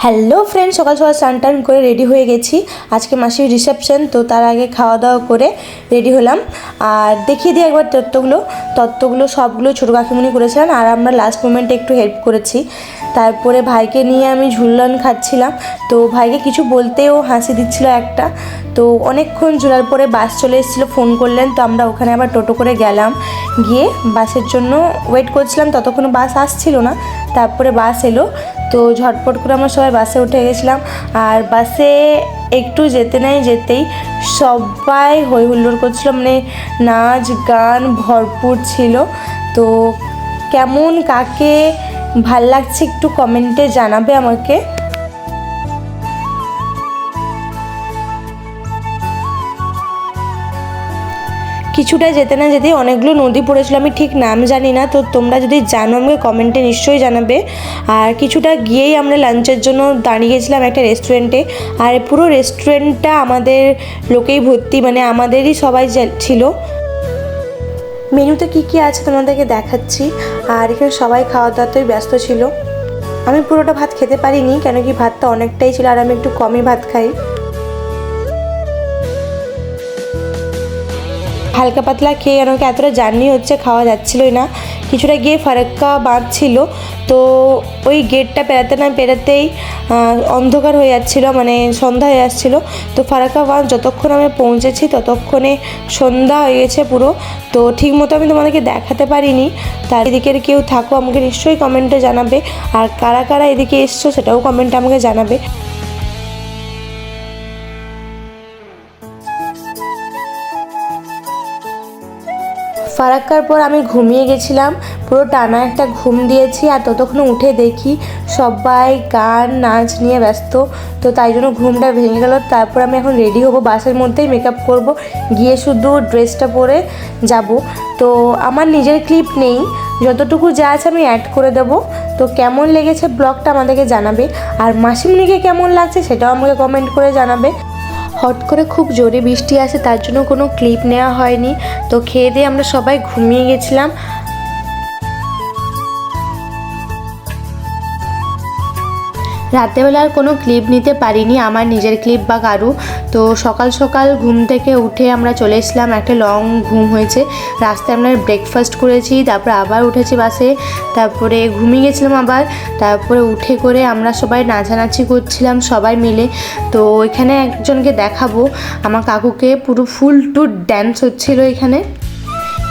Hello friend, সকাল সকাল স্নান টান করে রেডি হয়ে গেছি। আজকে মাসির রিসেপশন, তো তার আগে খাওয়া দাওয়া করে রেডি হলাম। আর দেখিয়ে দিই একবার তত্ত্বগুলো সবগুলো ছোটো কাকিমুনি করেছিলেন, আর আমরা লাস্ট মোমেন্টে একটু হেল্প করেছি। তারপরে ভাইকে নিয়ে আমি ঝুলন খাচ্ছিলাম, তো ভাইকে কিছু বলতেও হাসি দিচ্ছিল একটা। তো অনেকক্ষণ ঝুলার পরে বাস চলে এসেছিলো, ফোন করলেন, তো আমরা ওখানে আবার টোটো করে গেলাম। গিয়ে বাসের জন্য ওয়েট করছিলাম, ততক্ষণ বাস আসছিল না। তারপরে বাস এলো, তো ঝটপট করে আমরা সবাই বাসে উঠে গেছিলাম। আর বাসে একটু যেতেই সবাই হই হুল্লোড় করছিল, মানে নাচ গান ভরপুর ছিল। তো কেমন কাকে ভাল লাগছে একটু কমেন্টে জানাবে আমাকে। কিছুটা যেতে না যেতেই অনেকগুলো নদী পড়েছিল, আমি ঠিক নাম জানি না, তো তোমরা যদি জানো আমাকে কমেন্টে নিশ্চয়ই জানাবে। আর কিছুটা গিয়েই আমরা লাঞ্চের জন্য দাঁড়িয়ে গেছিলাম একটা রেস্টুরেন্টে। আর পুরো রেস্টুরেন্টটা আমাদের লোকেই ভর্তি, মানে আমাদেরই সবাই ছিল। মেনুতে কী আছে তোমাদেরকে দেখাচ্ছি। আর এখানে সবাই খাওয়া দাওয়াতেই ব্যস্ত ছিল। আমি পুরোটা ভাত খেতে পারিনি, কেন কি ভাতটা অনেকটাই ছিল, আর আমি একটু কমই ভাত খাই। হালকা পাতলা খেয়ে আমাকে এতটা জার্নি হচ্ছে, খাওয়া যাচ্ছিলই না। কিছুটা গিয়ে ফারাক্কা বাঁধ ছিল, তো ওই গেটটা পেরাতে না পেরাতেই অন্ধকার হয়ে যাচ্ছিলো, মানে সন্ধ্যা হয়ে যাচ্ছিলো। তো ফারাক্কা বাঁধ যতক্ষণ আমি পৌঁছেছি ততক্ষণে সন্ধ্যা হয়ে গেছে পুরো। তো ঠিক মতো আমি তোমাদেরকে দেখাতে পারিনি। তার এদিকের কেউ থাকো আমাকে নিশ্চয়ই কমেন্টে জানাবে, আর কারা কারা এদিকে এসছো সেটাও কমেন্টে আমাকে জানাবে। ফারাক্কার পর আমি ঘুমিয়ে গেছিলাম, পুরো টানা একটা ঘুম দিয়েছি। আর ততক্ষণে উঠে দেখি সবাই গান নাচ নিয়ে ব্যস্ত, তো তাই জন্য ঘুমটা ভেঙে গেল। তারপর আমি এখন রেডি হব, বাসের মধ্যেই মেকআপ করব, গিয়ে শুধু ড্রেসটা পরে যাব। তো আমার নিজের ক্লিপ নেই, যতটুকু যা আছে আমি অ্যাড করে দেব। তো কেমন লেগেছে ব্লগটা আমাদেরকে জানাবে, আর মাসিমণিকে কেমন লাগছে সেটাও আমাকে কমেন্ট করে জানাবে। হট করে খুব জোরে বৃষ্টি আসে, তার জন্য কোনো ক্লিপ নেওয়া হয়নি। তো খেয়ে দিয়ে আমরা সবাই ঘুমিয়ে গেছিলাম। রাতেবেলা আর কোনো ক্লিপ নিতে পারিনি, আমার নিজের ক্লিপ বা কারু। তো সকাল সকাল ঘুম থেকে উঠে আমরা চলে এসেছিলাম, একটা লং ঘুম হয়েছে। রাস্তায় আমরা ব্রেকফাস্ট করেছি, তারপরে আবার উঠেছি বাসে, তারপরে ঘুমিয়ে গেছিলাম আবার। তারপরে উঠে করে আমরা সবাই নাচানাচি করছিলাম সবাই মিলে। তো এখানে একজনকে দেখাবো, আমার কাকুকে, পুরো ফুল টু ড্যান্স হচ্ছিল এখানে।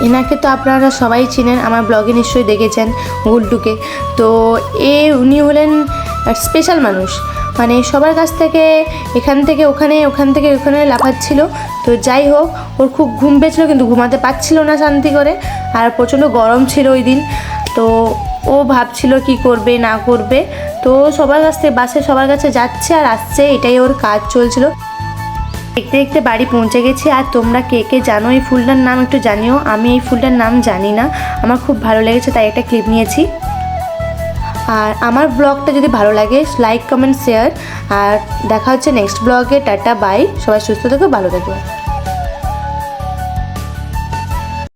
এনাকে তো আপনারা সবাই চিনেন, আমার ব্লগে নিশ্চয়ই দেখেছেন, গুল্টুকে। তো উনি হলেন স্পেশাল মানুষ, মানে সবার কাছ থেকে এখান থেকে ওখানে, ওখান থেকে ওখানে লাফাচ্ছিল। তো যাই হোক, ওর খুব ঘুম পেয়েছিল, কিন্তু ঘুমাতে পারছিল না শান্তি করে। আর প্রচণ্ড গরম ছিল ওই দিন, তো ও ভাবছিল কি করবে না করবে। তো সবার কাছ থেকে বাসে সবার কাছে যাচ্ছে আর আসছে, এটাই ওর কাজ চলছিল। দেখতে দেখতে বাড়ি পৌঁছে গেছি। আর তোমরা কে কে জানো এই ফুলটার নাম একটু জানিও, আমি এই ফুলটার নাম জানি না, আমার খুব ভালো লেগেছে তাই একটা ক্লিপ নিয়েছি। আর আমার ব্লগটা যদি ভালো লাগে লাইক কমেন্ট শেয়ার, আর দেখা হচ্ছে নেক্সট ব্লগে। টাটা বাই, সবাই সুস্থ থেকো, ভালো থেকো।